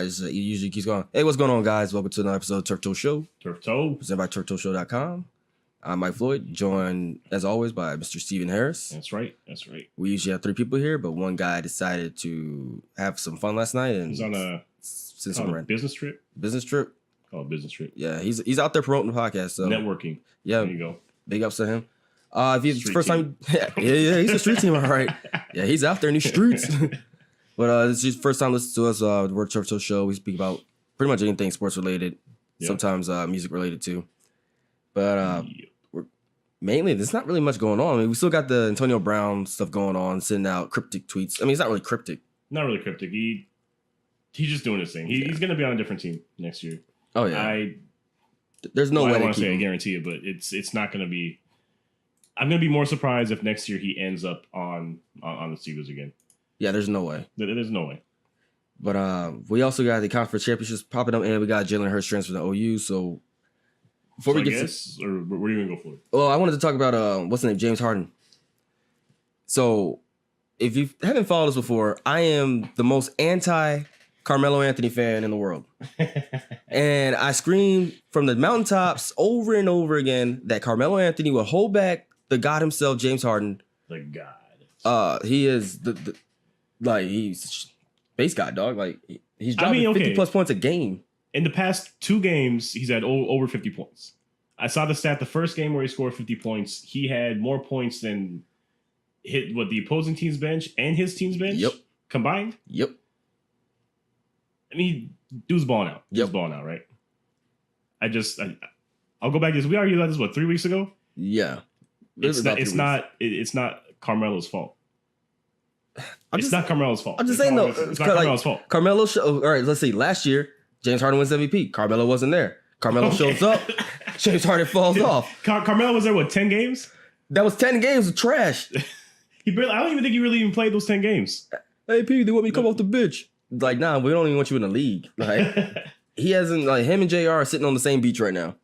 He usually keeps going. Hey, what's going on, guys? Welcome to another episode of Turf Toe Show. Turf Toe. Presented by turftoeshow.com. I'm Mike Floyd, joined, as always, by Mr. Stephen Harris. That's right. We usually have 3 people here, but one guy decided to have some fun last night. And he's on a business trip. Business trip? Oh, business trip. Yeah, he's out there promoting the podcast. So. Networking. Yeah. There you go. Big ups to him. If he's Street first team. time, yeah, he's a street team, all right. Yeah, he's out there in these streets. But this is your first time listening to us. The Word Turf Toe Show. We speak about pretty much anything sports related, sometimes music related too. But mainly, there's not really much going on. I mean, we still got the Antonio Brown stuff going on, sending out cryptic tweets. I mean, it's not really cryptic. Not really cryptic. He's just doing his thing. He's going to be on a different team next year. Oh yeah. There's no way. I don't want to say I guarantee it, but it's not going to be. I'm going to be more surprised if next year he ends up on the Steelers again. Yeah, there's no way. There's no way. But we also got the conference championships popping up, and we got Jalen Hurts transfer to OU. So before we get or where are you gonna go for it? Well, I wanted to talk about what's the name, James Harden. So if you haven't followed us before, I am the most anti Carmelo Anthony fan in the world, and I screamed from the mountaintops over and over again that Carmelo Anthony will hold back the God himself, James Harden. The God. He is he's base guy, dog. Like he's dropping 50 plus points a game. In the past 2 games, he's had over 50 points. I saw the stat the first game where he scored 50 points. He had more points than the opposing team's bench and his team's bench combined. Yep. I mean, dude's balling out. Yep. He's balling out, right? I'll go back to this. We argued about this 3 weeks ago. Yeah. It's not Carmelo's fault. It's not Carmelo's fault. I'm just saying, though. It's not Carmelo's fault. Carmelo, all right, let's see. Last year, James Harden wins MVP. Carmelo wasn't there. Carmelo shows up. James Harden falls off. Carmelo was there, 10 games? That was 10 games of trash. I don't even think he really even played those 10 games. Hey, P, they want me to come off the bench. Like, nah, we don't even want you in the league. Like, he hasn't, him and JR are sitting on the same beach right now.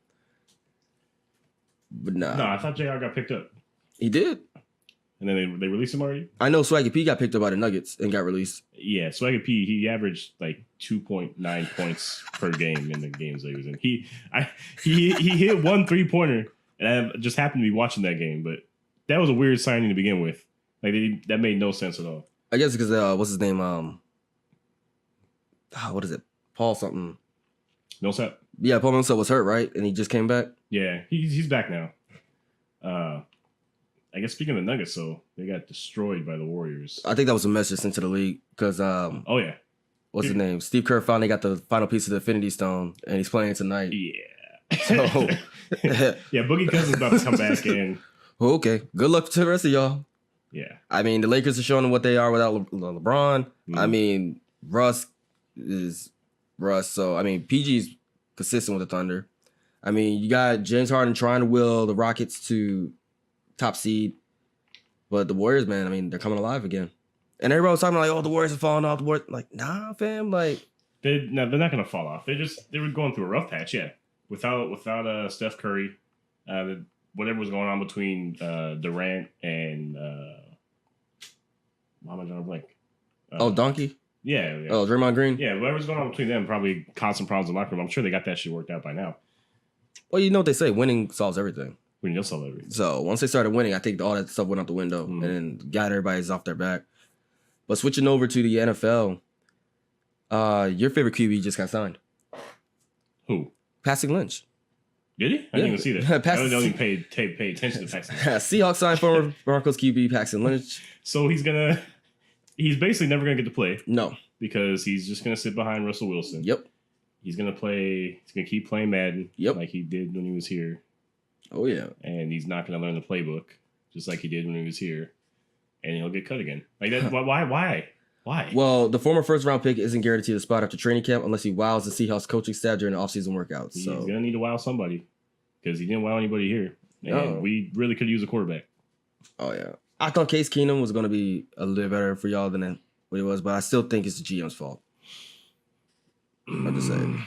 But nah. No, I thought JR got picked up. He did. And then they released him already? I know Swaggy P got picked up by the Nuggets and got released. Yeah, Swaggy P, he averaged 2.9 points per game in the games that he was in. He hit 1 3-pointer, and I just happened to be watching that game, but that was a weird signing to begin with. That made no sense at all. I guess because, what's his name? What is it? Paul something. Millsap? Yeah, Paul Millsap was hurt, right? And he just came back? Yeah, he's back now. I guess speaking of the Nuggets, so they got destroyed by the Warriors. I think that was a message sent to the league because what's his name? Steve Kerr finally got the final piece of the Infinity Stone, and he's playing tonight. Yeah. So yeah, Boogie Cousins about to come back in. Okay, good luck to the rest of y'all. Yeah, I mean the Lakers are showing them what they are without LeBron. I mean Russ is Russ, so I mean PG's consistent with the Thunder. I mean you got James Harden trying to will the Rockets to top seed, but the Warriors, man, I mean, they're coming alive again. And everybody was talking the Warriors are falling off. The Warriors, nah, fam, they're not gonna fall off. They were going through a rough patch, yeah. Without Steph Curry, whatever was going on between Durant and why am I drawing a blank? Donkey. Yeah. Oh, Draymond Green. Yeah, whatever's going on between them probably caused some problems in the locker room. I'm sure they got that shit worked out by now. Well, you know what they say: winning solves everything. So once they started winning, I think all that stuff went out the window and then got everybody's off their back. But switching over to the NFL, your favorite QB just got signed. Who? Paxton Lynch. Did he? I didn't even see that. I don't even pay attention to Paxton. Seahawks signed former Broncos QB Paxton Lynch. So he's basically never gonna get to play. No, because he's just gonna sit behind Russell Wilson. Yep. He's gonna keep playing Madden. Yep. Like he did when he was here. Oh, yeah. And he's not going to learn the playbook, just like he did when he was here. And he'll get cut again. Like that. Why? Well, the former first-round pick isn't guaranteed a spot after training camp unless he wows the Seahawks coaching staff during the offseason workouts. He's going to need to wow somebody because he didn't wow anybody here. And we really could use a quarterback. Oh, yeah. I thought Case Keenum was going to be a little better for y'all than what it was, but I still think it's the GM's fault. I'm just saying.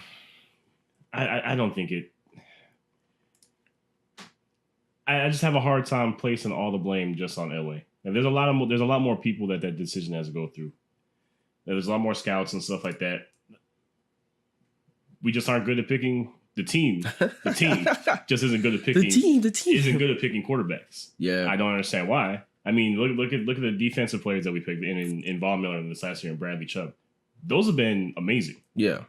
I don't think it... I just have a hard time placing all the blame just on LA. And there's a lot more people that decision has to go through. There's a lot more scouts and stuff like that. we just aren't good at picking the team. The team just isn't good at picking. The team isn't good at picking quarterbacks. Yeah, I don't understand why. I mean, look at the defensive players that we picked in Von Miller this last year and Bradley Chubb. Those have been amazing. Yeah,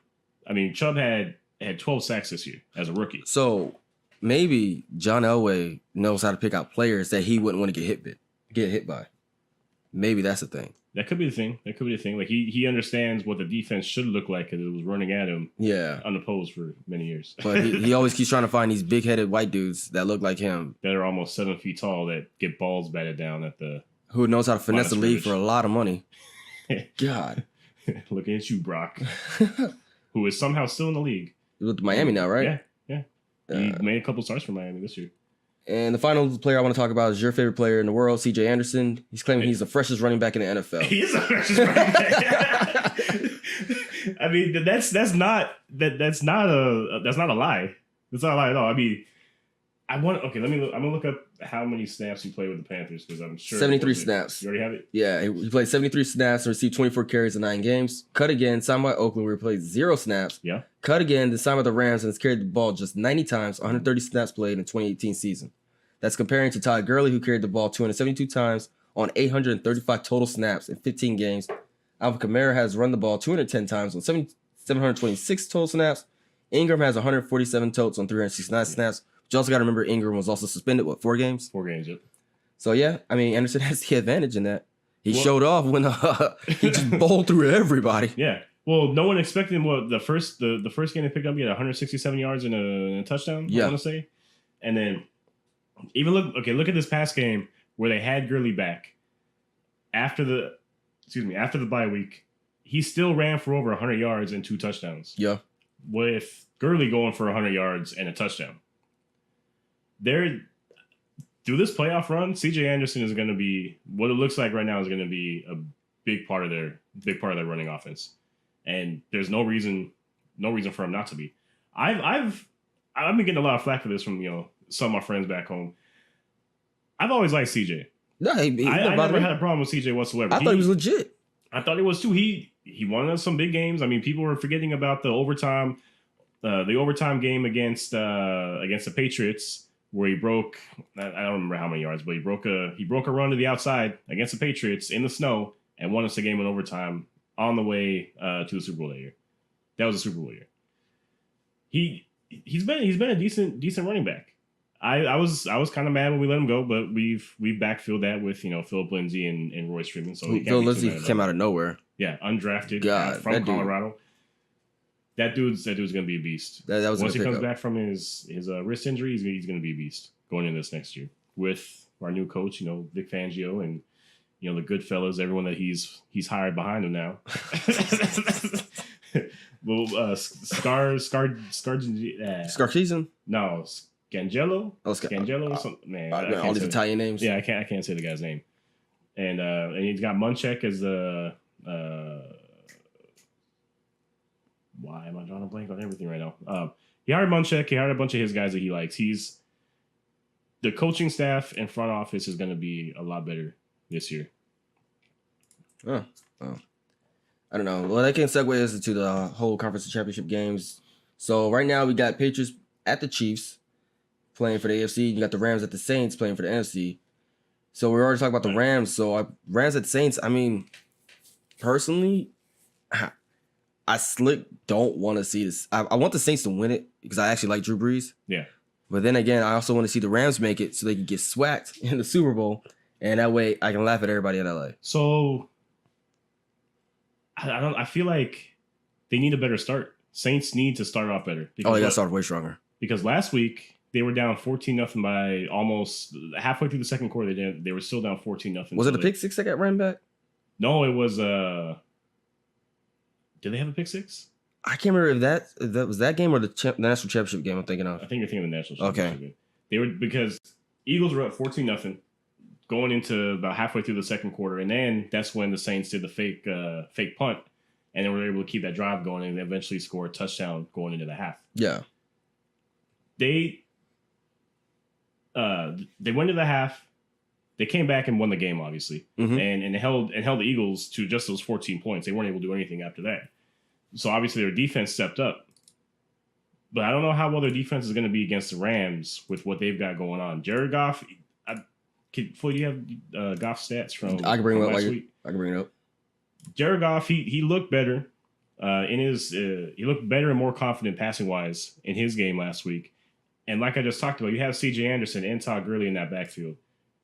I mean, Chubb had 12 sacks this year as a rookie. So maybe John Elway knows how to pick out players that he wouldn't want to get hit by. Maybe that's the thing. That could be the thing. Like he understands what the defense should look like because it was running at him unopposed for many years. But he always keeps trying to find these big-headed white dudes that look like him. That are almost 7 feet tall that get balls batted down at the... Who knows how to finesse the league for a lot of money. God. Looking at you, Brock. Who is somehow still in the league. With Miami now, right? Yeah. He made a couple starts for Miami this year. And the final player I want to talk about is your favorite player in the world, C.J. Anderson. He's claiming he's the freshest running back in the NFL. He is the freshest running back. I mean, that's not a lie. That's not a lie at all. I mean, I'm gonna look up how many snaps he played with the Panthers because I'm sure 73 snaps. You already have it? Yeah, he played 73 snaps and received 24 carries in 9 games. Cut again, signed by Oakland, where he played 0 snaps. Yeah. Cut again, then signed by the Rams and has carried the ball just 90 times, 130 snaps played in the 2018 season. That's comparing to Todd Gurley, who carried the ball 272 times on 835 total snaps in 15 games. Alvin Kamara has run the ball 210 times on 726 total snaps. Ingram has 147 totes on 369 snaps. But you also got to remember Ingram was also suspended, 4 games? 4 games, yep. So, yeah, I mean, Anderson has the advantage in that. He showed off when he just bowled through everybody. Yeah. Well, no one expected him. The first game they picked up, he had 167 yards and a touchdown, I want to say. And then even look at this past game where they had Gurley back. After the bye week, he still ran for over 100 yards and 2 touchdowns. Yeah. With Gurley going for 100 yards and a touchdown. Through this playoff run, C.J. Anderson is going to be what it looks like right now is going to be a big part of their running offense, and there's no reason for him not to be. I've been getting a lot of flack for this from some of my friends back home. I've always liked C.J. No, I never had a problem with C.J. whatsoever. I thought he was legit. I thought he was too. He won us some big games. I mean, people were forgetting about the overtime game against the Patriots. Where he broke, I don't remember how many yards, but he broke a run to the outside against the Patriots in the snow and won us the game in overtime on the way to the Super Bowl that year. That was a Super Bowl year. He's been a decent running back. I was kind of mad when we let him go, but we've backfilled that with Philip Lindsay and Royce Freeman. So Phil Lindsay came out of nowhere. Yeah, undrafted from Colorado. That dude's gonna be a beast. That was once he comes back from his wrist injury, he's gonna be a beast going into this next year with our new coach, Vic Fangio, and the good fellas, everyone that he's hired behind him now. Well, Scarseason? No, Scangelo. Oh, Scangelo or something. Man, all these Italian names. Yeah, I can't say the guy's name. And he's got Munchak as the. Why am I drawing a blank on everything right now? He hired Munchak. He hired a bunch of his guys that he likes. The coaching staff and front office is going to be a lot better this year. Oh. I don't know. Well, that can segue us into the whole conference championship games. So right now we got Patriots at the Chiefs playing for the AFC. You got the Rams at the Saints playing for the NFC. So we're already talking about the Rams. So Rams at the Saints. I mean, personally, I don't want to see this. I want the Saints to win it because I actually like Drew Brees. Yeah. But then again, I also want to see the Rams make it so they can get swacked in the Super Bowl. And that way I can laugh at everybody in LA. So I feel like they need a better start. Saints need to start off better. They got to start way stronger. Because last week they were down 14-0 by almost halfway through the second quarter. They were still down 14-0. Was it a pick six that got ran back? No, it was did they have a pick six? I can't remember if that was that game or the national championship game I'm thinking of. I think you're thinking of the national championship game. Okay. Because Eagles were up 14-0 going into about halfway through the second quarter, and then that's when the Saints did the fake punt, and they were able to keep that drive going and eventually score a touchdown going into the half. Yeah. They went to the half. They came back and won the game, obviously, and held the Eagles to just those 14 points. They weren't able to do anything after that. So obviously their defense stepped up, But I don't know how well their defense is going to be against the Rams with what they've got going on. Jared Goff, Floyd, do you have Goff stats from I can bring it up last week? I can bring it up. Jared Goff, he looked better he looked better and more confident passing wise in his game last week. And like I just talked about, you have C.J. Anderson and Todd Gurley in that backfield.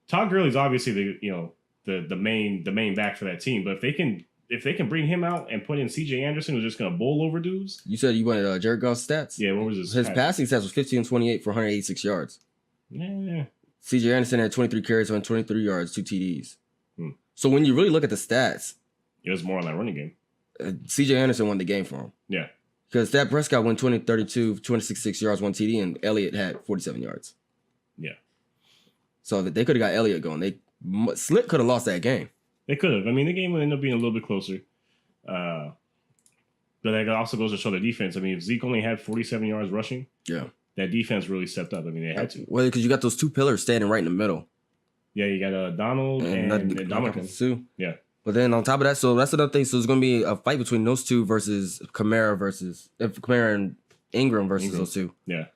Todd Gurley's obviously the main back for that team, but if they can bring him out and put in C.J. Anderson, who's just going to bowl over dudes. You said you wanted Jared Goff's stats? Yeah, what was his passing stats was 15-28 for 186 yards. Yeah. C.J. Anderson had 23 carries on 23 yards, 2 TDs. So when you really look at the stats, it was more on that running game. C.J. Anderson won the game for him. Yeah. Because Dak Prescott went 20-32, 266 yards, 1 TD, and Elliott had 47 yards. Yeah. So that they could have got Elliott going. Slick could have lost that game. They could have. I mean, the game would end up being a little bit closer. But that also goes to show the defense. I mean, if Zeke only had 47 yards rushing, that defense really stepped up. I mean, they had to. Well, because you got those two pillars standing right in the middle. Yeah, you got Donald and Dominican Sue. Yeah. But then on top of that, so that's another thing. So it's going to be a fight between those two versus Kamara and Ingram versus those two. Yeah.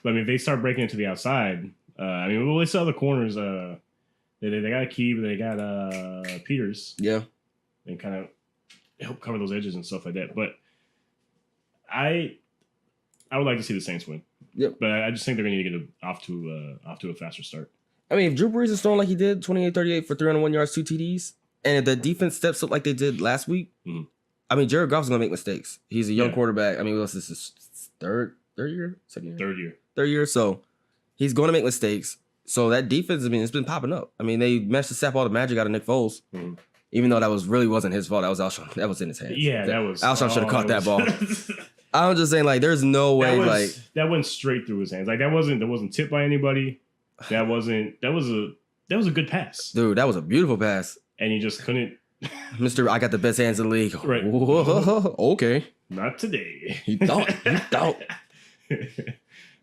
But I mean, if they start breaking into the outside, I mean, well, they still have the corners. They got Akeem, they got Peters. Yeah. And kind of help cover those edges and stuff like that. But I would like to see the Saints win. Yep. But I just think they're going to need to get off to a faster start. I mean, if Drew Brees is throwing like he did, 28-38 for 301 yards, 2 TDs, and if the defense steps up like they did last week, I mean, Jared Goff's going to make mistakes. He's a young quarterback. I mean, what's this? His third year? Second year? Third year. So he's going to make mistakes. So that defense, I mean, it's been popping up. I mean, they managed to sap all the magic out of Nick Foles, even though that really wasn't his fault. That was Alshon. That was in his hands. Yeah, that was. Alshon should have caught that ball. I'm just saying, like, there's no way, that went straight through his hands. Like that wasn't tipped by anybody. That was a good pass, dude. That was a beautiful pass, and he just couldn't. Mr. I got the best hands in the league. Right? Whoa, okay. Not today. He thought.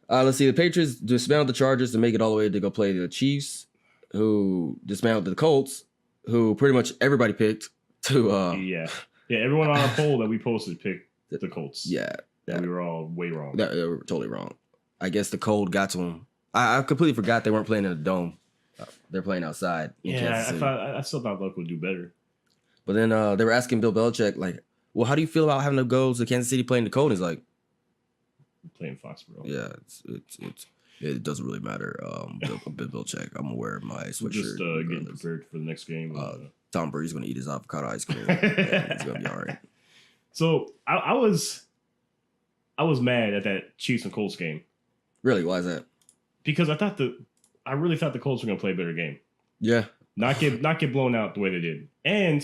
Let's see. The Patriots dismantled the Chargers to make it all the way to go play the Chiefs, who dismantled the Colts, who pretty much everybody picked to. Yeah. Everyone on our poll that we posted picked the Colts. Yeah. We were all way wrong. They were totally wrong. I guess the cold got to them. I completely forgot they weren't playing in a dome. They're playing outside. I still thought Luck would do better. But then they were asking Bill Belichick, like, well, how do you feel about having to go to Kansas City playing the cold? He's like, playing Foxborough. Yeah, it doesn't really matter. Bill Belichick, I'm gonna wear my sweatshirt. Just getting prepared for the next game. Tom Brady's gonna eat his avocado ice cream. It's gonna be all right. So I was mad at that Chiefs and Colts game. Really? Why is that? Because I really thought the Colts were gonna play a better game. Yeah. Not get blown out the way they did. And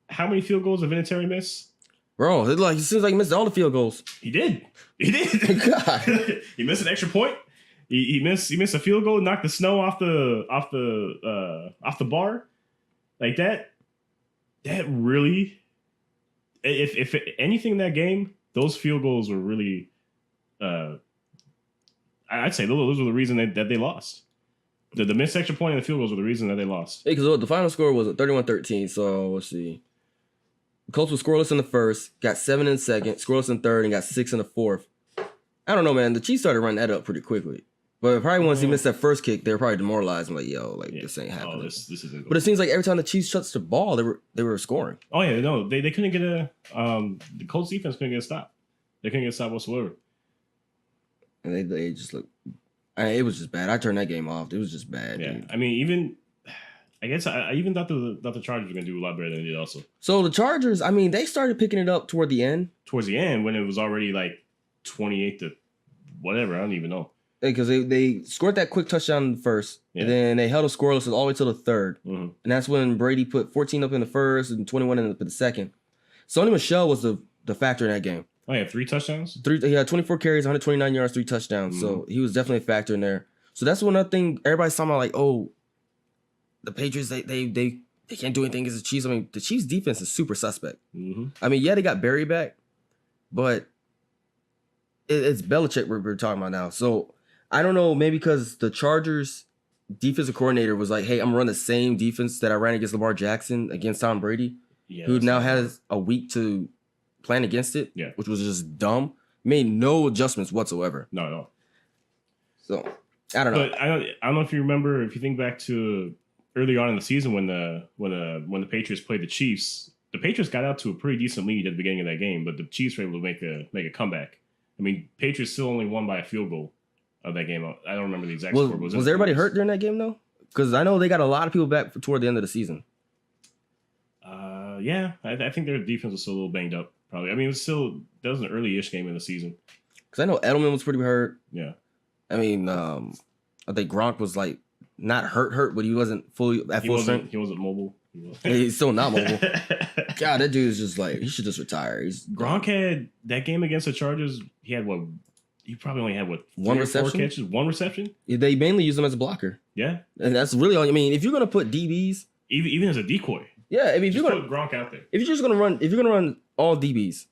how many field goals did Vinatieri miss? Bro, it seems like he missed all the field goals. He did. God. He missed an extra point. He missed a field goal, knocked the snow off the bar. Like that really, if anything in that game, those field goals were really I'd say those were the reason that they lost. The missed extra point and the field goals were the reason that they lost. Hey, because the final score was 31-13. So let's see. The Colts were scoreless in the first, got 7 in the second, scoreless in third, and got 6 in the fourth. I don't know, man. The Chiefs started running that up pretty quickly. But probably once he missed that first kick, they were probably demoralized. I'm like, this ain't happening. This isn't good. But it seems like every time the Chiefs shuts the ball, they were scoring. Oh yeah, no, they couldn't get the Colts defense couldn't get a stop. They couldn't get a stop whatsoever. And they just look. It was just bad. I turned that game off. It was just bad. Yeah, dude. I mean, I guess I even thought the Chargers were gonna do a lot better than they did. Also, so the Chargers, I mean, they started picking it up toward the end. Towards the end, when it was already like 28 to whatever, I don't even know. Because they scored that quick touchdown in the first, and then they held a scoreless all the way till the third, and that's when Brady put 14 up in the first and 21 in the second. Sony Michel was the factor in that game. Oh, yeah, 3 touchdowns? He had 24 carries, 129 yards, 3 touchdowns. So he was definitely a factor in there. So that's one other thing everybody's talking about, like, oh, the Patriots, they can't do anything against the Chiefs. I mean, the Chiefs' defense is super suspect. I mean, yeah, they got Barry back, but it's Belichick we're talking about now. So I don't know, maybe because the Chargers defensive coordinator was like, hey, I'm going to run the same defense that I ran against Lamar Jackson against Tom Brady, who now has a week to plan against it, which was just dumb. Made no adjustments whatsoever. No. So I don't know. But I don't know if you remember, if you think back to early on in the season when the Patriots played the Chiefs. The Patriots got out to a pretty decent lead at the beginning of that game, but the Chiefs were able to make a comeback. I mean, Patriots still only won by a field goal of that game. I don't remember the exact score. Was everybody hurt during that game though? Because I know they got a lot of people back toward the end of the season. Yeah, I think their defense was still a little banged up. Probably. I mean, that was an early-ish game in the season. Because I know Edelman was pretty hurt. Yeah. I mean, I think Gronk was like not hurt, but he wasn't fully at full strength. He wasn't mobile. He's still not mobile. God, that dude is just like, he should just retire. Gronk had that game against the Chargers. He had what? He probably only had what? One reception? 4 catches, 1 reception. They mainly use him as a blocker. Yeah, and that's really all. I mean, if you're gonna put DBs, even as a decoy. Yeah, I mean, if you're gonna put Gronk out there, if you're gonna run all DBs,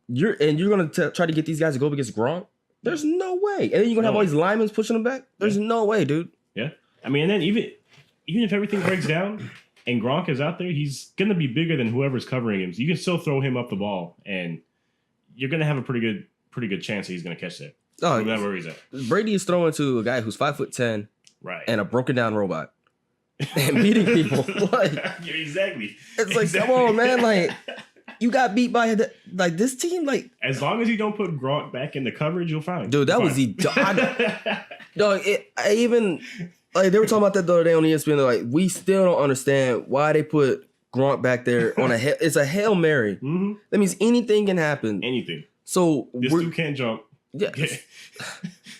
you're gonna try to get these guys to go up against Gronk. There's no way, and then you're gonna have all these linemen pushing them back. There's no way, dude. Yeah, I mean, and then even if everything breaks down and Gronk is out there, he's gonna be bigger than whoever's covering him. So you can still throw him up the ball, and you're gonna have a pretty good chance that he's gonna catch that. Oh, no matter where he's at. Brady is throwing to a guy who's 5'10", right, and a broken down robot. And beating people. Like, yeah, exactly. It's like, come on, man. Like, you got beat by this team. Like, as long as you don't put Gronk back in the coverage, you'll find. Dude, that was the dog. I even like they were talking about that the other day on ESPN. They're like, we still don't understand why they put Gronk back there on it's a Hail Mary. Mm-hmm. That means anything can happen. Anything. So this dude can't jump. Yeah.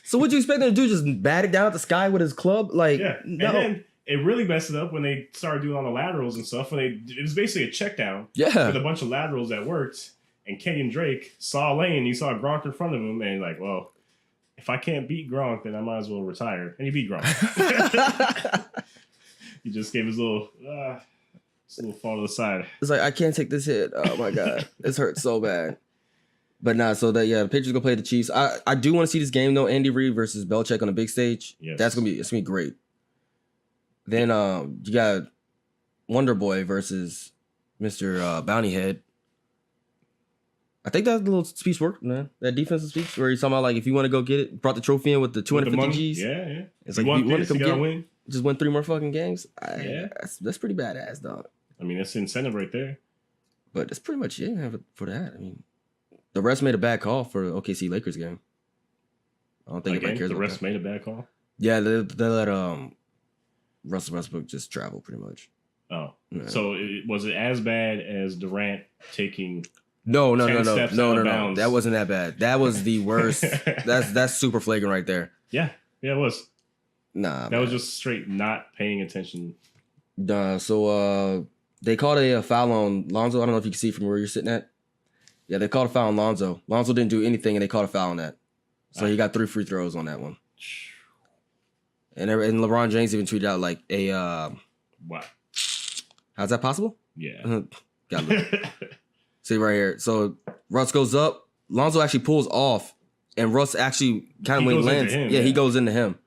So what you expect them to do? Just bat it down at the sky with his club? Like, yeah. No. And then it really messed it up when they started doing all the laterals and stuff. It was basically a check down with a bunch of laterals that worked. And Kenyon Drake saw a lane. He saw Gronk in front of him. And like, well, if I can't beat Gronk, then I might as well retire. And he beat Gronk. He just gave his little fall to the side. It's like, I can't take this hit. Oh, my God. This hurts so bad. But nah, so the Patriots gonna play the Chiefs. I do want to see this game though. Andy Reid versus Belichick on a big stage. Yes. It's gonna be great. Then you got Wonder Boy versus Mr. Bounty Head. I think that little speech worked, man. That defensive speech where he's talking about like if you want to go get it, brought the trophy in with the 250 G's. Yeah. It's like you want to come get win. Just win 3 more fucking games. That's pretty badass, dog. I mean, that's the incentive right there. But that's pretty much it for that. I mean. The refs made a bad call for the OKC Lakers game. I don't think anybody cares about that. The refs made a bad call? Yeah, they let Russell Westbrook just travel pretty much. Oh. Yeah. So was it as bad as Durant taking No. That wasn't that bad. That was the worst. That's super flagrant right there. Yeah, it was. Nah. That was just straight not paying attention. So they called a foul on Lonzo. I don't know if you can see from where you're sitting at. Yeah, they called a foul on Lonzo. Lonzo didn't do anything, and they called a foul on that. So he got 3 free throws on that one. And LeBron James even tweeted out like what? How's that possible? Yeah. Got it. See right here. So Russ goes up. Lonzo actually pulls off, and Russ actually kind of when he lands, he goes into him.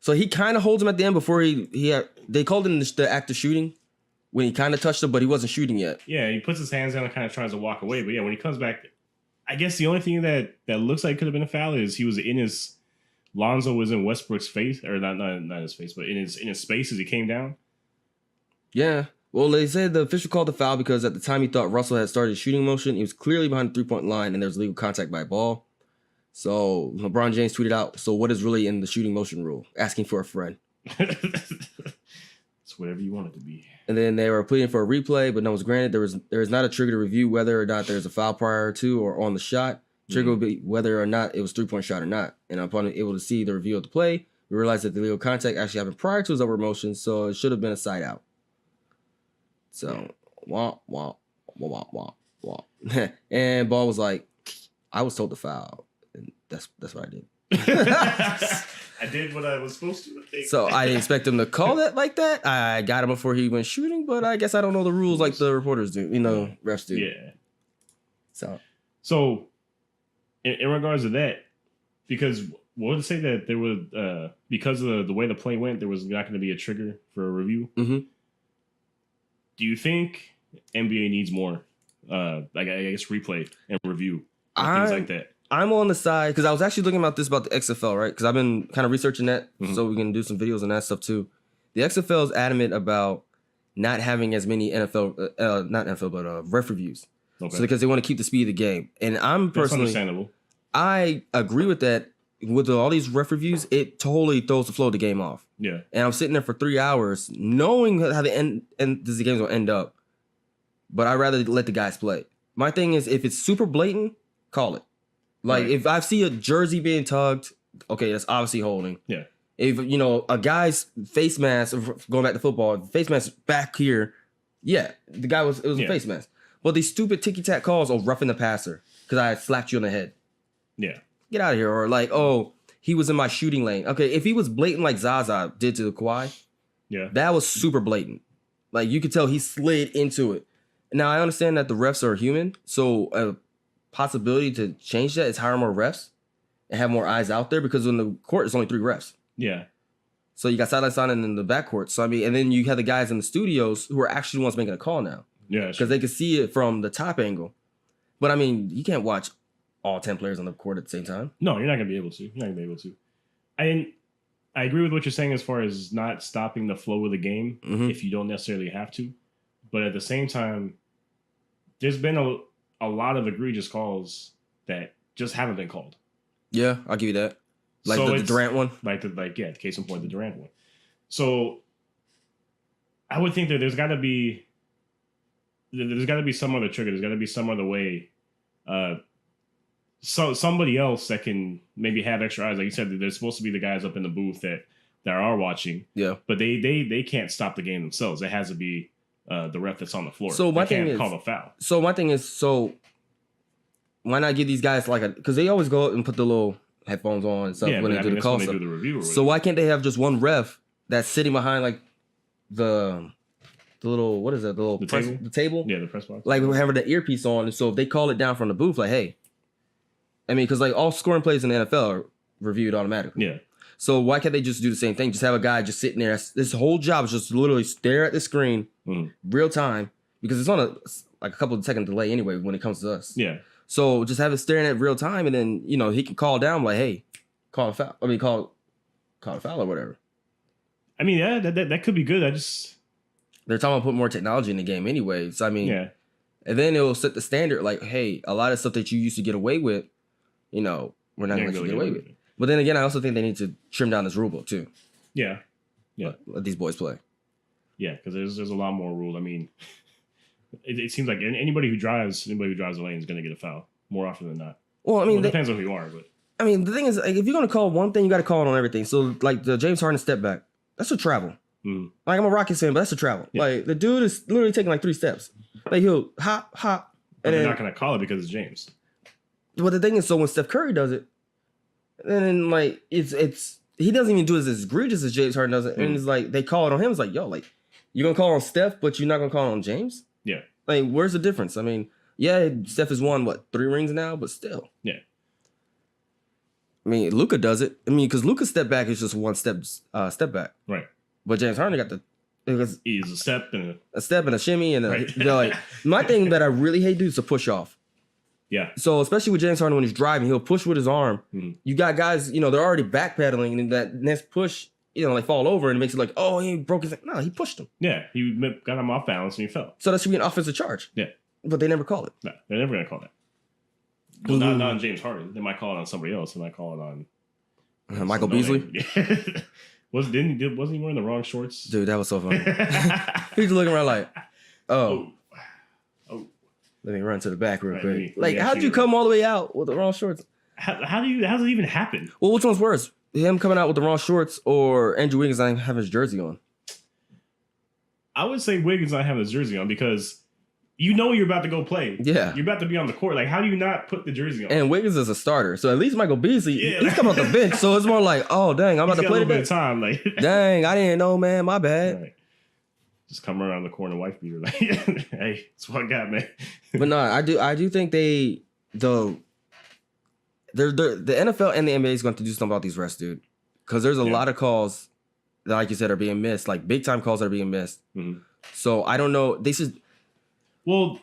So he kind of holds him at the end before they called him the act of shooting. When he kind of touched him, but he wasn't shooting yet. Yeah, he puts his hands down and kind of tries to walk away. But yeah, when he comes back, I guess the only thing that looks like could have been a foul is Lonzo was in Westbrook's face, or not his face, but in his space as he came down. Yeah. Well, they said the official called the foul because at the time he thought Russell had started shooting motion. He was clearly behind the 3-point line, and there was legal contact by a ball. So LeBron James tweeted out, "So what is really in the shooting motion rule?" Asking for a friend. It's whatever you want it to be. And then they were pleading for a replay, but no was granted. There is not a trigger to review whether or not there's a foul prior to or on the shot. Trigger would be whether or not it was 3-point shot or not. And upon able to see the review of the play, we realized that the legal contact actually happened prior to his upward motion, so it should have been a side out. So, wah. And Ball was like, I was told to foul. And that's what I did. I did what I was supposed to. So I didn't expect him to call that like that. I got him before he went shooting, but I guess I don't know the rules like the reporters do. Refs do. Yeah. So in regards to that, because what would it say that there was because of the way the play went, there was not going to be a trigger for a review. Mm-hmm. Do you think NBA needs more like I guess replay and review and things like that. I'm on the side because I was actually looking about the XFL, right? Because I've been kind of researching that, so we can do some videos on that stuff too. The XFL is adamant about not having as many ref reviews, so because they want to keep the speed of the game. And I'm personally, that's understandable. I agree with that. With all these ref reviews, it totally throws the flow of the game off. Yeah, and I'm sitting there for 3 hours knowing how the game's gonna end up, but I'd rather let the guys play. My thing is, if it's super blatant, call it. Like, if I see a jersey being tugged, okay, that's obviously holding. Yeah. If, a guy's face mask, going back to football, face mask back here, yeah, it was a face mask. But these stupid ticky-tack calls of roughing the passer because I slapped you on the head. Yeah. Get out of here. Or like, oh, he was in my shooting lane. Okay, if he was blatant like Zaza did to Kawhi, that was super blatant. Like, you could tell he slid into it. Now, I understand that the refs are human, so possibility to change that is hire more refs and have more eyes out there, because in the court it's only 3 refs. Yeah. So you got sideline signing in the backcourt. So I mean, and then you have the guys in the studios who are actually the ones making a call now. Yeah. Because they can see it from the top angle. But I mean, you can't watch all 10 players on the court at the same time. No, you're not gonna be able to. I agree with what you're saying as far as not stopping the flow of the game if you don't necessarily have to. But at the same time, there's been a lot of egregious calls that just haven't been called. Yeah, I'll give you that. Like the Durant one? The case in point, the Durant one. So I would think that there's got to be some other trigger. There's got to be some other way. Somebody else that can maybe have extra eyes. Like you said, there's supposed to be the guys up in the booth that are watching. Yeah. But they can't stop the game themselves. It has to be the ref that's on the floor. So my thing is, call a foul. So my thing is, why not give these guys because they always go and put the little headphones on and stuff when they do the call stuff. Do the review. So why can't they have just one ref that's sitting behind like the little, what is that? The table? Yeah, the press box. Like having the earpiece on. And so if they call it down from the booth, like, hey, I mean, because like all scoring plays in the NFL are reviewed automatically. Yeah. So why can't they just do the same thing? Just have a guy just sitting there. This whole job is just literally stare at the screen real time, because it's on a couple of second delay anyway when it comes to us. Yeah. So just have it staring at real time, and then he can call down like, hey, call a foul. I mean, call a foul or whatever. I mean, yeah, that could be good. They're talking about putting more technology in the game anyway. So I mean, yeah. And then it will set the standard like, hey, a lot of stuff that you used to get away with, we're not going to let you get away with it. But then again, I also think they need to trim down this rule book too. Yeah. Yeah. Let these boys play. Yeah, because there's a lot more rules. I mean, it seems like anybody who drives the lane is going to get a foul more often than not. Well, I mean, it depends on who you are, but I mean, the thing is, like, if you're going to call one thing, you got to call it on everything. So, like the James Harden step back, that's a travel. Like, I'm a Rockets fan, but that's a travel. Yeah. Like, the dude is literally taking like 3 steps. Like, he'll hop, and they're not going to call it because it's James. But the thing is, so when Steph Curry does it, and then like it's he doesn't even do it as egregious as James Harden does it, and it's like they call it on him. It's like, yo, like, you're gonna call on Steph, but you're not gonna call on James. Yeah. Like, where's the difference? I mean, yeah, Steph has won 3 rings now, but still. Yeah. I mean, Luka does it. I mean, because Luka's step back is just 1 step back. Right. But James Harden got he's a step and a shimmy and like my thing that I really hate is to push off. Yeah. So especially with James Harden when he's driving, he'll push with his arm. You got guys, they're already backpedaling, and that next push, they fall over, and it makes it like, oh, he broke his. No, he pushed him. Yeah, he got him off balance and he fell. So that should be an offensive charge. Yeah. But they never call it. No, they're never gonna call that. Well, not on James Harden. They might call it on somebody else. They might call it on Michael Beasley. Wasn't he wearing the wrong shorts? Dude, that was so funny. He's looking around like, oh. Let me run to the back real quick. Like, how'd you come all the way out with the wrong shorts? How does it even happen? Well, which one's worse? Him coming out with the wrong shorts or Andrew Wiggins not having his jersey on? I would say Wiggins not having his jersey on, because you're about to go play. Yeah. You're about to be on the court. Like, how do you not put the jersey on? And Wiggins is a starter. So at least Michael Beasley, he's coming off the bench. So it's more like, oh, dang, I'm about to play today. Time, like, dang, I didn't know, man. My bad. Right. Just come around the corner, wife beater, like, hey, that's what I got, man. But no, I do think the NFL and the NBA is going to do something about these refs, dude. Because there's a lot of calls that, like you said, are being missed, like big time calls that are being missed. So I don't know. They should. Well,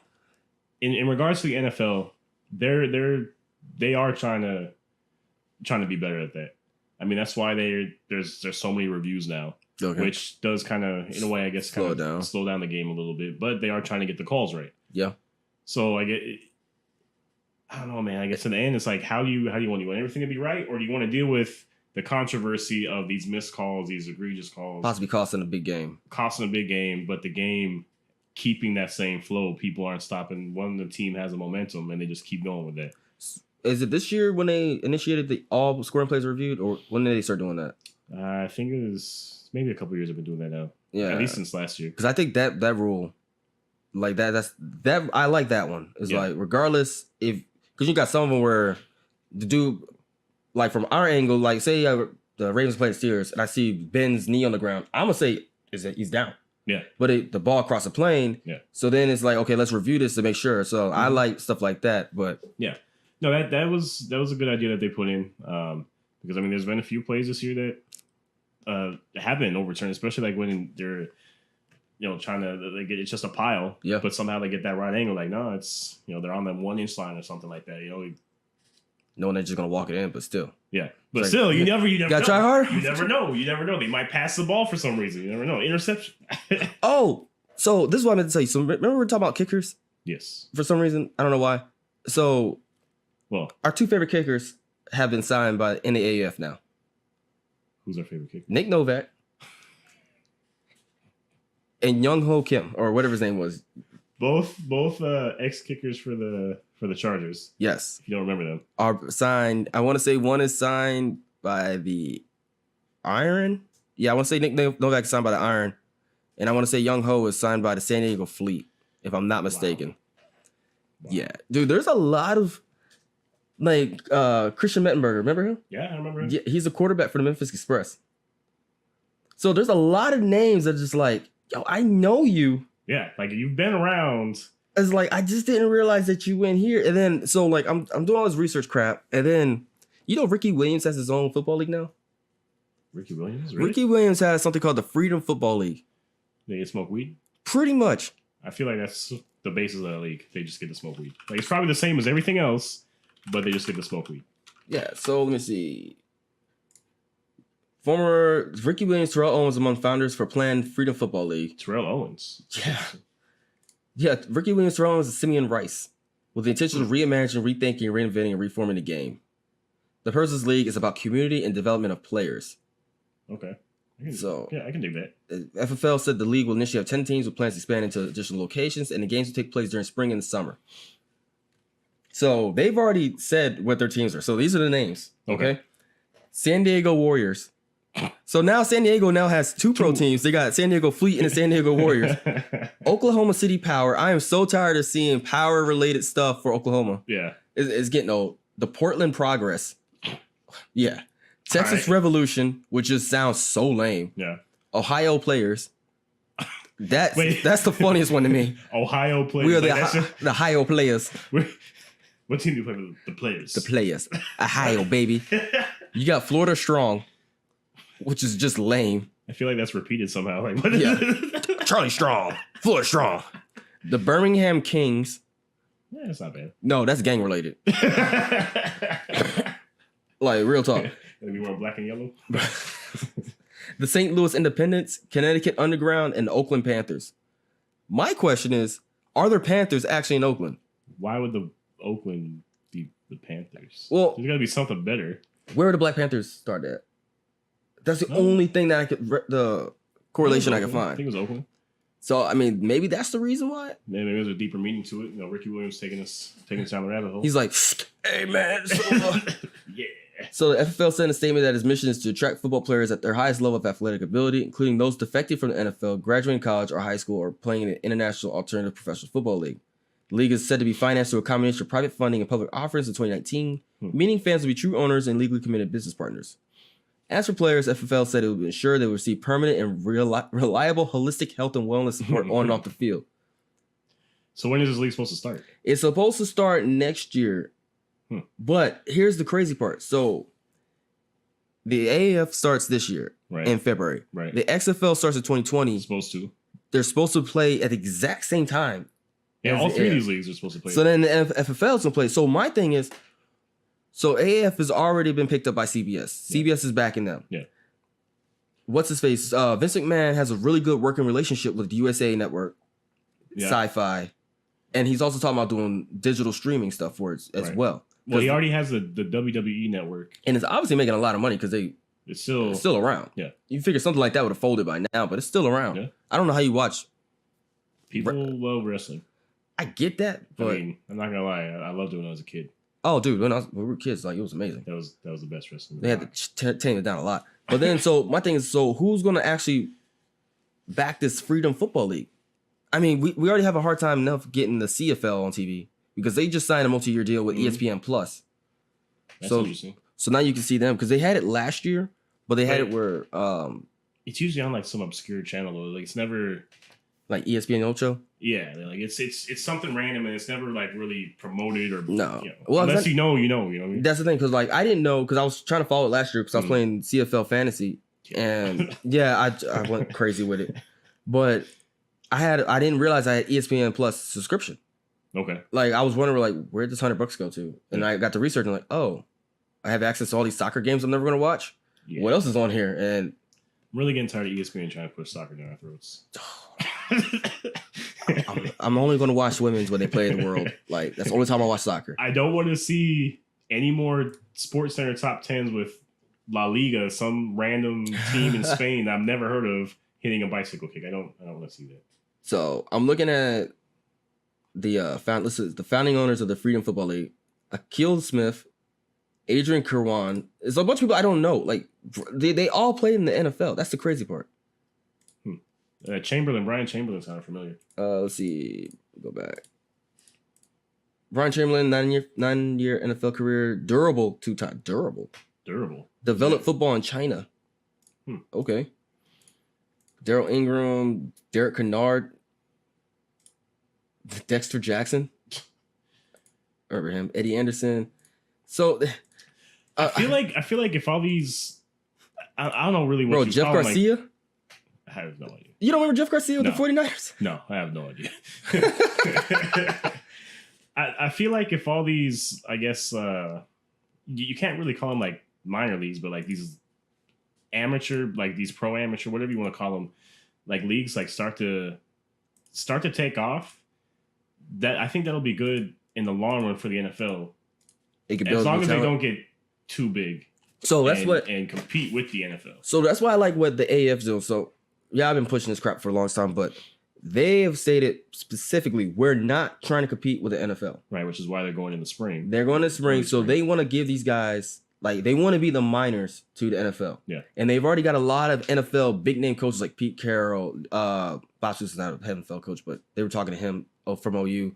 in regards to the NFL, they are trying to be better at that. I mean, that's why there's so many reviews now, which does kind of, in a way, I guess, slow down the game a little bit. But they are trying to get the calls right. Yeah. So I don't know, man. I guess in the end, it's like, how do you want everything to be right, or do you want to deal with the controversy of these missed calls, these egregious calls, possibly costing a big game, but the game keeping that same flow? People aren't stopping. One of the team has a momentum, and they just keep going with that. Is it this year when they initiated the all scoring plays reviewed, or when did they start doing that? I think it was maybe a couple years have been doing that now. Yeah, at least since last year. Because I think that rule, like that I like that one. It's like, regardless if, because you got some of them where the dude, like from our angle, like say the Ravens play the Steelers and I see Ben's knee on the ground, I'm gonna say he's down. Yeah. But the ball crossed the plane. Yeah. So then it's like, okay, let's review this to make sure. So I like stuff like that. But yeah. No, that was a good idea that they put in. Because I mean, there's been a few plays this year that have been overturned, especially like when they're trying to like it's just a pile. Yeah. But somehow they get that right angle. Like, no, it's they're on that 1 inch line or something like that. Knowing they're just gonna walk it in, but still. Yeah. But like, still, you never gotta know. Try hard. You never know. They might pass the ball for some reason. You never know. Interception. Oh, so this is what I meant to tell you. So remember we were talking about kickers? Yes. For some reason, I don't know why. So, our 2 favorite kickers have been signed by in the AAF now. Who's our favorite kicker? Nick Novak and Young Ho Kim, or whatever his name was. Both ex kickers for the Chargers. Yes. If you don't remember them. Are signed. I want to say one is signed by the Iron. Yeah, I want to say Nick Novak is signed by the Iron. And I want to say Young Ho is signed by the San Diego Fleet, if I'm not mistaken. Wow. Yeah. Dude, there's a lot of like Christian Mettenberger. Remember him? Yeah, I remember him. Yeah, he's a quarterback for the Memphis Express. So there's a lot of names that are just like, yo, I know you. Yeah, like you've been around. It's like, I just didn't realize that you went here. And then, so like, I'm doing all this research crap. And then, Ricky Williams has his own football league now? Ricky Williams? Really? Ricky Williams has something called the Freedom Football League. They get smoke weed? Pretty much. I feel like that's the basis of that league. They just get to smoke weed. Like, it's probably the same as everything else, but they just get to smoke weed. Yeah, so let me see. Former Ricky Williams, Terrell Owens among founders for planned Freedom Football League. Terrell Owens? Yeah. Yeah, Ricky Williams, Terrell Owens, and Simeon Rice, with the intention of reimagining, rethinking, reinventing, and reforming the game. The Purses League is about community and development of players. Okay. I can dig that. FFL said the league will initially have 10 teams with plans to expand into additional locations, and the games will take place during spring and the summer. So they've already said what their teams are. So these are the names. Okay. San Diego Warriors. So now San Diego has 2 pro teams. They got San Diego Fleet and the San Diego Warriors. Oklahoma City Power. I am so tired of seeing power-related stuff for Oklahoma. Yeah. It's getting old. The Portland Progress. Yeah. Texas Revolution, which just sounds so lame. Yeah. Ohio Players. That's the funniest one to me. Ohio Players. We are the Ohio Players. What team do you play with? The Players. The Players. Ohio, baby. You got Florida Strong, which is just lame. I feel like that's repeated somehow. Like, Charlie Strong. Florida Strong. The Birmingham Kings. Yeah, that's not bad. No, that's gang related. Like, real talk. We wore black and yellow. The St. Louis Independents, Connecticut Underground, and the Oakland Panthers. My question is, are there Panthers actually in Oakland? Why would the Oakland be the Panthers? Well, there's got to be something better. Where would the Black Panthers start at? That's the only thing that the correlation I could find. I think it was Oakland. So, I mean, maybe that's the reason why. Maybe there's a deeper meaning to it. Ricky Williams taking us down the rabbit hole. He's like, hey, man. Yeah. So the FFL sent a statement that its mission is to attract football players at their highest level of athletic ability, including those defected from the NFL, graduating college or high school, or playing in an international alternative professional football league. The league is said to be financed through a combination of private funding and public offerings in 2019, meaning fans will be true owners and legally committed business partners. As for players, FFL said it would ensure they would receive permanent and reliable holistic health and wellness support on and off the field. So when is this league supposed to start? It's supposed to start next year. But here's the crazy part. So the AAF starts this year in February. Right. The XFL starts in 2020. Supposed to. They're supposed to play at the exact same time Yeah, all three of these leagues are supposed to play. So then the FFL is going to play. So my thing is, so AAF has already been picked up by CBS. Yeah. CBS is backing them. Yeah. What's his face? Vince McMahon has a really good working relationship with USA Network, Sci-Fi, and he's also talking about doing digital streaming stuff for it as well. Well, he already has the WWE Network, and it's obviously making a lot of money because it's still around. Yeah, you figure something like that would have folded by now, but it's still around. Yeah. I don't know how you watch. People love wrestling. I get that, but I mean, I'm not gonna lie, I loved it when I was a kid. Oh, dude, when we were kids, like it was amazing. That was the best wrestling. They had to tame it down a lot. But then, so my thing is, so who's going to actually back this Freedom Football League? I mean, we already have a hard time enough getting the CFL on TV because they just signed a multi-year deal with ESPN Plus. That's interesting. So now you can see them because they had it last year, but they had it where it's usually on like some obscure channel though. Like it's never like ESPN Ocho. Yeah, like it's something random and it's never like really promoted or no. You know, well, unless you know. You know what I mean? That's the thing because like I didn't know because I was trying to follow it last year because I was playing CFL Fantasy and I went crazy with it, but I didn't realize I had ESPN Plus subscription. Okay. Like I was wondering like where'd this $100 go to, and I got to research and like I have access to all these soccer games I'm never going to watch. Yeah. What else is on here? And I'm really getting tired of ESPN trying to push soccer down our throats. I'm only going to watch women's when they play in the world. Like that's the only time I watch soccer. I don't want to see any more Sports Center top 10s with La Liga, some random team in Spain that I've never heard of hitting a bicycle kick. I don't want to see that. So I'm looking at the founding owners of the Freedom Football League: Akil Smith, Adrian Kirwan. There's a bunch of people I don't know. Like they all played in the NFL. That's the crazy part. Brian Chamberlain sounded familiar. Let's see. Go back. Brian Chamberlain, 9-year NFL career, durable 2-time. Durable. Developed football in China. Okay. Daryl Ingram, Derek Kennard, Dexter Jackson. Remember him? Eddie Anderson. So I feel like if all these, I don't know really what Jeff Garcia. Like, I have no idea. You don't remember Jeff Garcia with the 49ers? No, I have no idea. I feel like if all these, I guess, you can't really call them like minor leagues, but like these amateur, like these pro amateur, whatever you want to call them, like leagues, like start to take off. That I think that'll be good in the long run for the NFL. As long as they don't get too big. So that's and compete with the NFL. So that's why I like what the AF's doing. So yeah, I've been pushing this crap for a long time, but they have stated specifically we're not trying to compete with the NFL. Right, which is why they're going in the spring. They're going in the spring, so they want to give these guys they want to be the minors to the NFL. Yeah, and they've already got a lot of NFL big name coaches like Pete Carroll. Bob Stoops is not a NFL coach, but they were talking to him from OU.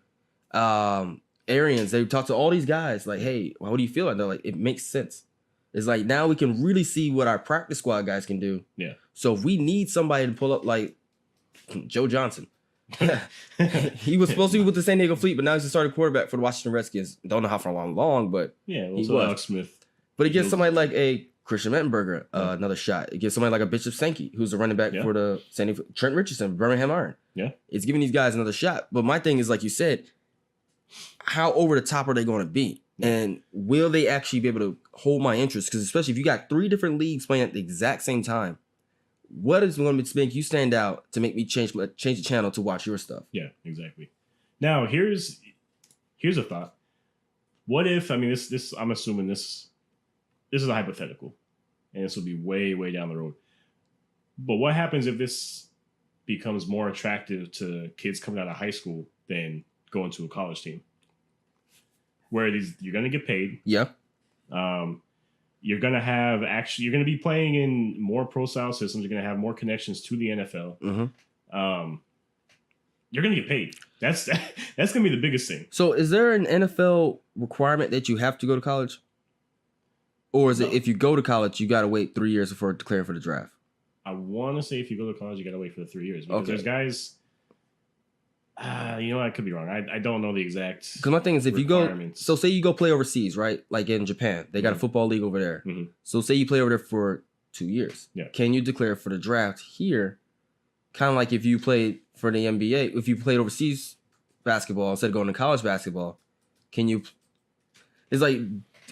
Arians, they talked to all these guys like, hey, what do you feel? And they're like, it makes sense. It's like now we can really see what our practice squad guys can do. Yeah. So if we need somebody to pull up like Joe Johnson. He was supposed to be with the San Diego Fleet, but now he's the starting quarterback for the Washington Redskins. Don't know how for long, but he was. Alex Smith. But it gives somebody like a Christian Mettenberger another shot. It gives somebody like a Bishop Sankey, who's the running back for the San Diego Trent Richardson, Birmingham Iron. Yeah. It's giving these guys another shot. But my thing is, like you said, how over the top are they going to be? And will they actually be able to hold my interest? Because especially if you got 3 different leagues playing at the exact same time, what is going to make you stand out to make me change the channel to watch your stuff? Yeah, exactly. Now here's a thought. What if, I mean, this I'm assuming this is a hypothetical, and this will be way, way down the road. But what happens if this becomes more attractive to kids coming out of high school than going to a college team? Where you're going to get paid. Yeah. You're going to be playing in more pro style systems. You're going to have more connections to the NFL. Mm-hmm. You're going to get paid. That's going to be the biggest thing. So is there an NFL requirement that you have to go to college? Or is it if you go to college, you got to wait 3 years before declaring for the draft? I want to say if you go to college, you got to wait for the 3 years. Because there's guys... I could be wrong. I don't know the exact. Because my thing is, if you go, so say you go play overseas, right? Like in Japan, they got a football league over there. Mm-hmm. So say you play over there for 2 years. Yeah. Can you declare for the draft here? Kind of like if you played for the NBA, if you played overseas basketball instead of going to college basketball, it's like,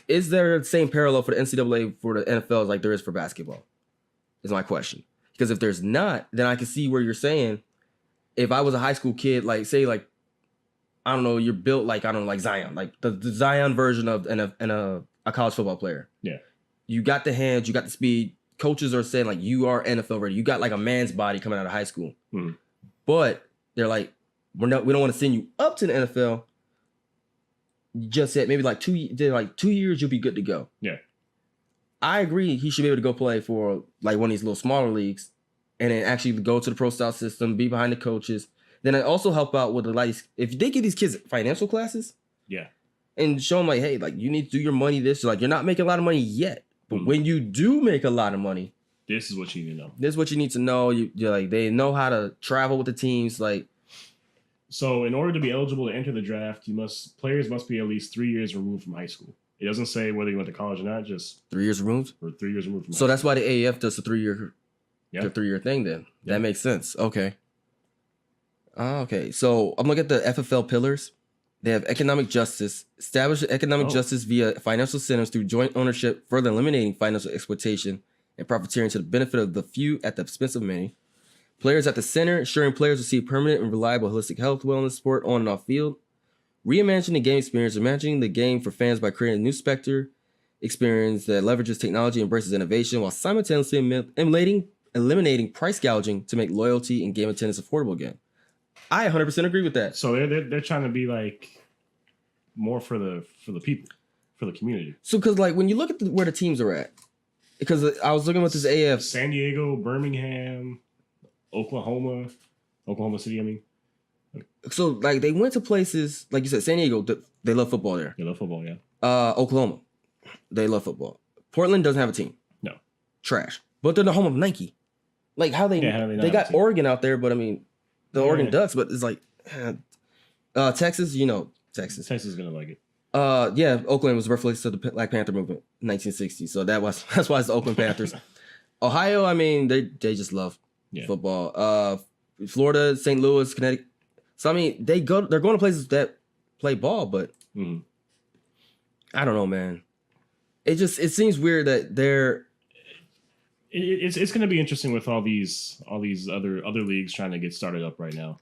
is there the same parallel for the NCAA for the NFL as like there is for basketball? Is my question. Because if there's not, then I can see where you're saying, if I was a high school kid, like say like, I don't know, you're built like, I don't know, like Zion, like the Zion version of a college football player. Yeah. You got the hands, you got the speed. Coaches are saying like, you are NFL ready. You got like a man's body coming out of high school. But they're like, we don't want to send you up to the NFL. You just said maybe like 2 years, you'll be good to go. Yeah. I agree. He should be able to go play for like one of these little smaller leagues and then actually go to the pro style system, be behind the coaches. Then I also help out with the like, if they give these kids financial classes. Yeah. And show them like, hey, like you need to do your money this. Like you're not making a lot of money yet. But when you do make a lot of money, this is what you need to know. This is what you need to know. You're like, they know how to travel with the teams. Like, so in order to be eligible to enter the draft, players must be at least 3 years removed from high school. It doesn't say whether you went to college or not, just 3 years removed? Or 3 years removed from So that's why the AAF does the 3 year thing then. Yeah. That makes sense. Okay. Okay. So I'm looking at the FFL pillars. They have economic justice, establish economic justice via financial incentives through joint ownership, further eliminating financial exploitation and profiteering to the benefit of the few at the expense of many. Players at the center, ensuring players receive permanent and reliable holistic health, wellness support on and off field. Reimagining the game experience, imagining the game for fans by creating a new specter experience that leverages technology and embraces innovation while simultaneously eliminating price gouging to make loyalty and game attendance affordable again. I 100% agree with that. So they're trying to be like more for the people, for the community. So because like when you look at where the teams are at, because I was looking at this AF, San Diego, Birmingham, Oklahoma City. I mean, so like they went to places like you said, San Diego. They love football there. They love football, yeah. Oklahoma, they love football. Portland doesn't have a team. No, trash. But they're the home of Nike. Like how they got Oregon out there, but I mean. The Oregon Ducks, but it's like Texas, Texas. Texas is gonna like it. Yeah, Oakland was the birthplace of the Black Panther movement in 1960. So that's why it's the Oakland Panthers. Ohio, I mean, they just love football. Florida, St. Louis, Connecticut. So I mean, they're going to places that play ball, but I don't know, man. It seems weird that they're. It's going to be interesting with all these other leagues trying to get started up right now.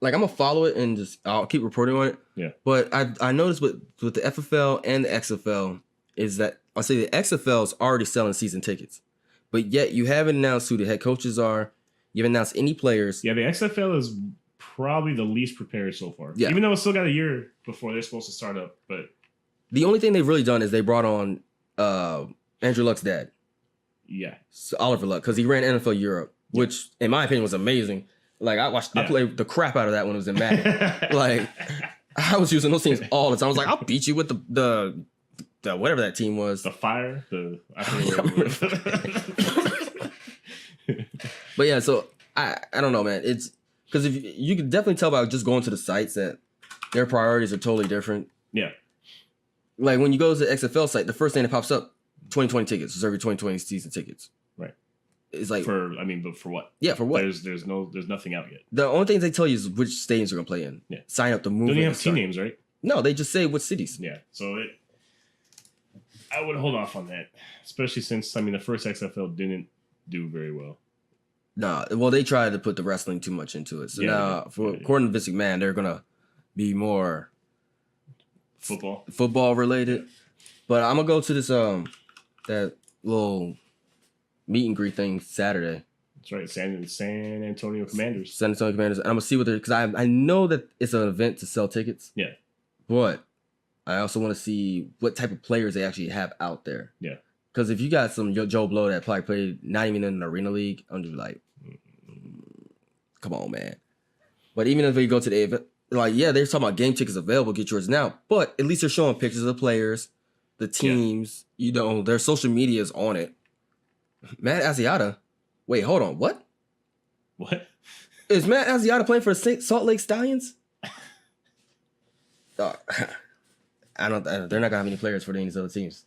Like I'm gonna follow it and I'll keep reporting on it. Yeah. But I noticed with the FFL and the XFL is that I'll say the XFL is already selling season tickets, but yet you haven't announced who the head coaches are. You haven't announced any players. Yeah, the XFL is probably the least prepared so far. Yeah. Even though it's still got a year before they're supposed to start up, but the only thing they've really done is they brought on Andrew Luck's dad. Yeah. So Oliver Luck, because he ran NFL Europe, which in my opinion was amazing. Like I played the crap out of that when it was in Madden. Like I was using those teams all the time. I was like, I'll beat you with the whatever that team was. The Fire. But yeah, so I don't know, man. It's because if you can definitely tell by just going to the sites that their priorities are totally different. Yeah. Like when you go to the XFL site, the first thing that pops up, 2020 tickets, reserve your 2020 season tickets. Right. It's like but for what? Yeah, for what? There's nothing out yet. The only thing they tell you is which stadiums are gonna play in. Yeah. Sign up to move. Don't you have team names, right? No, they just say what cities. Yeah. So I would hold off on that, especially since the first XFL didn't do very well. Nah, well they tried to put the wrestling too much into it. So now, according to Vince McMahon, they're gonna be more football related. But I'm gonna go to this that little meet and greet thing Saturday. That's right, San Antonio Commanders. San Antonio Commanders. And I'm gonna see what they're because I know that it's an event to sell tickets. Yeah. But I also want to see what type of players they actually have out there. Yeah. Because if you got some Joe Blow that probably played not even in an arena league, I'm just like, come on, man. But even if you go to the event, like, yeah, they're talking about game tickets available, get yours now. But at least they're showing pictures of the players, the teams, their social media is on it. Matt Asiata. Wait, hold on. What? What? Is Matt Asiata playing for the Salt Lake Stallions? They're not gonna have any players for any of these other teams.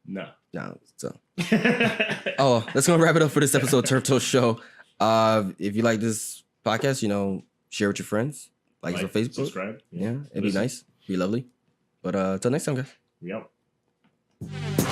No. So. Oh, that's gonna wrap it up for this episode of Turf Toe Show. If you like this podcast, share with your friends. Like us on Facebook. Subscribe. Yeah, it'd be nice. Be lovely. But till next time, guys. We out.